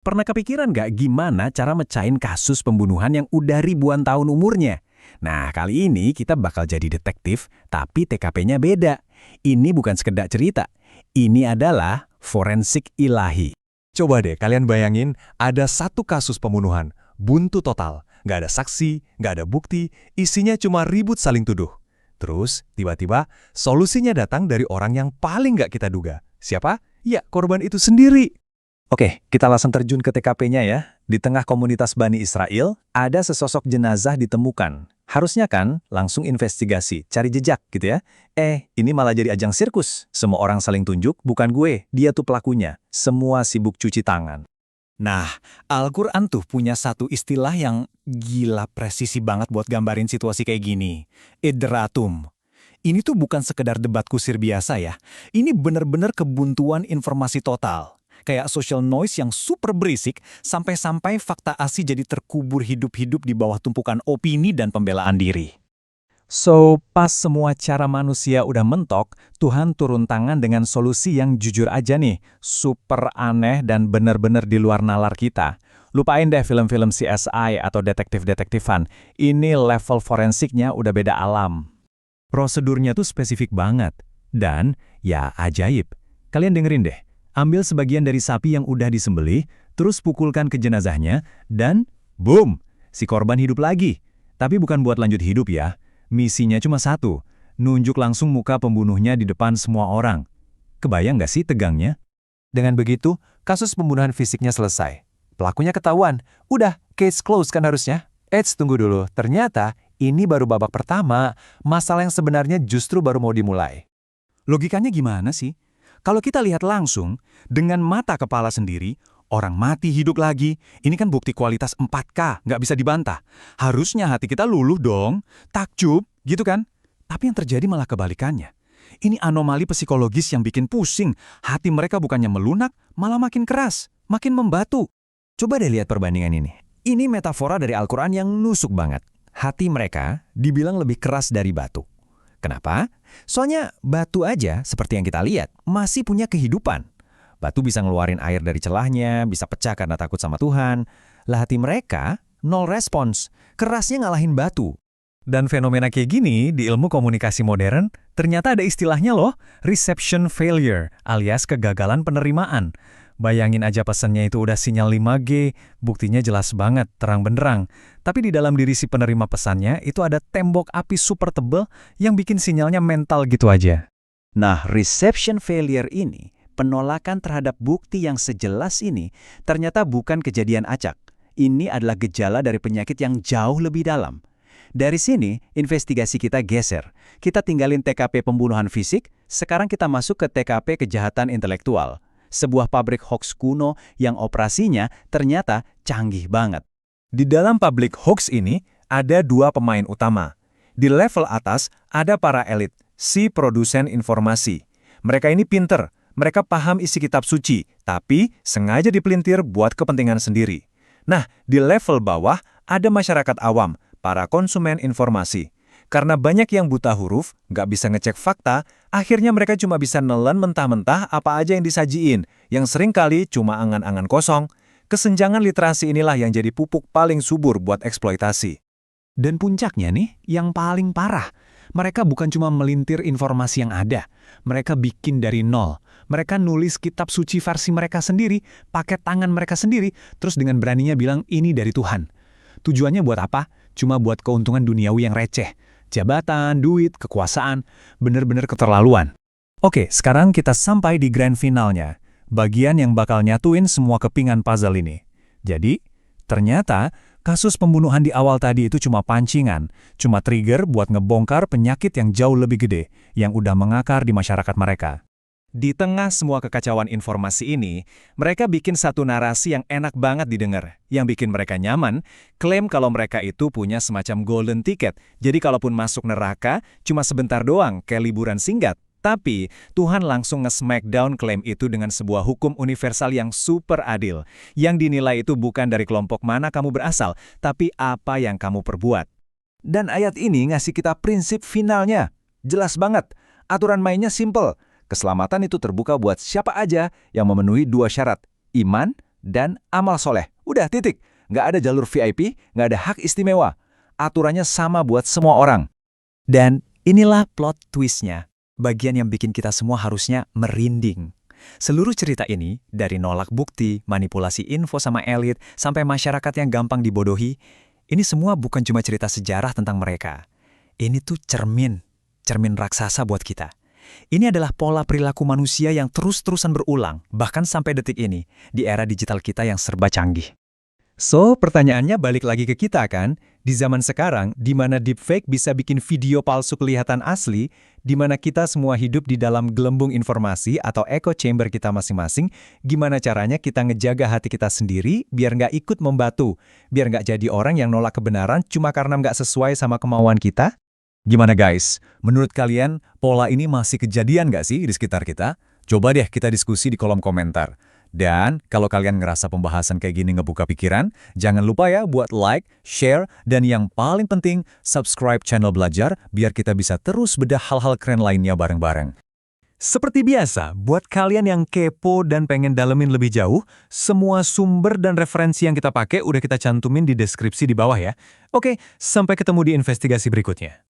Pernah kepikiran nggak gimana cara mecahin kasus pembunuhan yang udah ribuan tahun umurnya? Nah, kali ini kita bakal jadi detektif, tapi TKP-nya beda. Ini bukan sekedar cerita. Ini adalah forensik ilahi. Coba deh kalian bayangin ada satu kasus pembunuhan, buntu total. Nggak ada saksi, nggak ada bukti, isinya cuma ribut saling tuduh. Terus, tiba-tiba, solusinya datang dari orang yang paling nggak kita duga. Siapa? Ya, korban itu sendiri. Oke, kita langsung terjun ke TKP-nya ya. Di tengah komunitas Bani Israel, ada sesosok jenazah ditemukan. Harusnya kan langsung investigasi, cari jejak gitu ya. Ini malah jadi ajang sirkus. Semua orang saling tunjuk, bukan gue, dia tuh pelakunya. Semua sibuk cuci tangan. Nah, Al-Quran tuh punya satu istilah yang gila presisi banget buat gambarin situasi kayak gini. Idratum. Ini tuh bukan sekedar debat kusir biasa ya. Ini bener-bener kebuntuan informasi total. Kayak social noise yang super berisik, sampai-sampai fakta ASI jadi terkubur hidup-hidup di bawah tumpukan opini dan pembelaan diri. So, pas semua cara manusia udah mentok, Tuhan turun tangan dengan solusi yang jujur aja nih, super aneh dan bener-bener di luar nalar kita. Lupain deh film-film CSI atau detektif-detektifan, ini level forensiknya udah beda alam. Prosedurnya tuh spesifik banget, dan ya ajaib. Kalian dengerin deh. Ambil sebagian dari sapi yang udah disembelih, terus pukulkan ke jenazahnya, dan boom, si korban hidup lagi. Tapi bukan buat lanjut hidup ya. Misinya cuma satu, nunjuk langsung muka pembunuhnya di depan semua orang. Kebayang nggak sih tegangnya? Dengan begitu, kasus pembunuhan fisiknya selesai. Pelakunya ketahuan. Udah, case close kan harusnya. Tunggu dulu. Ternyata ini baru babak pertama. Masalah yang sebenarnya justru baru mau dimulai. Logikanya gimana sih? Kalau kita lihat langsung, dengan mata kepala sendiri, orang mati hidup lagi, ini kan bukti kualitas 4K, nggak bisa dibantah. Harusnya hati kita luluh dong, takjub, gitu kan? Tapi yang terjadi malah kebalikannya. Ini anomali psikologis yang bikin pusing. Hati mereka bukannya melunak, malah makin keras, makin membatu. Coba deh lihat perbandingan ini. Ini metafora dari Al-Quran yang nusuk banget. Hati mereka dibilang lebih keras dari batu. Kenapa? Soalnya batu aja, seperti yang kita lihat, masih punya kehidupan. Batu bisa ngeluarin air dari celahnya, bisa pecah karena takut sama Tuhan. Lah hati mereka, nol respons, kerasnya ngalahin batu. Dan fenomena kayak gini di ilmu komunikasi modern, ternyata ada istilahnya loh, reception failure, alias kegagalan penerimaan. Bayangin aja pesannya itu udah sinyal 5G, buktinya jelas banget, terang benderang. Tapi di dalam diri si penerima pesannya itu ada tembok api super tebel yang bikin sinyalnya mental gitu aja. Nah, reception failure ini, penolakan terhadap bukti yang sejelas ini, ternyata bukan kejadian acak. Ini adalah gejala dari penyakit yang jauh lebih dalam. Dari sini, investigasi kita geser. Kita tinggalin TKP pembunuhan fisik, sekarang kita masuk ke TKP kejahatan intelektual. Sebuah pabrik hoax kuno yang operasinya ternyata canggih banget. Di dalam pabrik hoax ini ada dua pemain utama. Di level atas ada para elit, si produsen informasi. Mereka ini pinter, mereka paham isi kitab suci, tapi sengaja dipelintir buat kepentingan sendiri. Nah, di level bawah ada masyarakat awam, para konsumen informasi. Karena banyak yang buta huruf, nggak bisa ngecek fakta, akhirnya mereka cuma bisa nelan mentah-mentah apa aja yang disajiin, yang seringkali cuma angan-angan kosong. Kesenjangan literasi inilah yang jadi pupuk paling subur buat eksploitasi. Dan puncaknya nih, yang paling parah. Mereka bukan cuma melintir informasi yang ada, mereka bikin dari nol. Mereka nulis kitab suci versi mereka sendiri, pakai tangan mereka sendiri, terus dengan beraninya bilang ini dari Tuhan. Tujuannya buat apa? Cuma buat keuntungan duniawi yang receh. Jabatan, duit, kekuasaan, bener-bener keterlaluan. Oke, sekarang kita sampai di grand finalnya. Bagian yang bakal nyatuin semua kepingan puzzle ini. Jadi, ternyata kasus pembunuhan di awal tadi itu cuma pancingan, cuma trigger buat ngebongkar penyakit yang jauh lebih gede, yang udah mengakar di masyarakat mereka. Di tengah semua kekacauan informasi ini, mereka bikin satu narasi yang enak banget didengar, yang bikin mereka nyaman, klaim kalau mereka itu punya semacam golden ticket, jadi kalaupun masuk neraka, cuma sebentar doang, kayak liburan singkat. Tapi, Tuhan langsung nge-smackdown klaim itu dengan sebuah hukum universal yang super adil, yang dinilai itu bukan dari kelompok mana kamu berasal, tapi apa yang kamu perbuat. Dan ayat ini ngasih kita prinsip finalnya. Jelas banget, aturan mainnya simple. Keselamatan itu terbuka buat siapa aja yang memenuhi dua syarat, iman dan amal soleh. Udah, titik. Nggak ada jalur VIP, nggak ada hak istimewa. Aturannya sama buat semua orang. Dan inilah plot twistnya, bagian yang bikin kita semua harusnya merinding. Seluruh cerita ini, dari nolak bukti, manipulasi info sama elit, sampai masyarakat yang gampang dibodohi, ini semua bukan cuma cerita sejarah tentang mereka. Ini tuh cermin raksasa buat kita. Ini adalah pola perilaku manusia yang terus-terusan berulang, bahkan sampai detik ini, di era digital kita yang serba canggih. So, pertanyaannya balik lagi ke kita kan? Di zaman sekarang, di mana deepfake bisa bikin video palsu kelihatan asli, di mana kita semua hidup di dalam gelembung informasi atau echo chamber kita masing-masing, gimana caranya kita ngejaga hati kita sendiri biar nggak ikut membatu, biar nggak jadi orang yang nolak kebenaran cuma karena nggak sesuai sama kemauan kita? Gimana guys? Menurut kalian, pola ini masih kejadian nggak sih di sekitar kita? Coba deh kita diskusi di kolom komentar. Dan kalau kalian ngerasa pembahasan kayak gini ngebuka pikiran, jangan lupa ya buat like, share, dan yang paling penting, subscribe channel Belajar biar kita bisa terus bedah hal-hal keren lainnya bareng-bareng. Seperti biasa, buat kalian yang kepo dan pengen dalemin lebih jauh, semua sumber dan referensi yang kita pakai udah kita cantumin di deskripsi di bawah ya. Oke, sampai ketemu di investigasi berikutnya.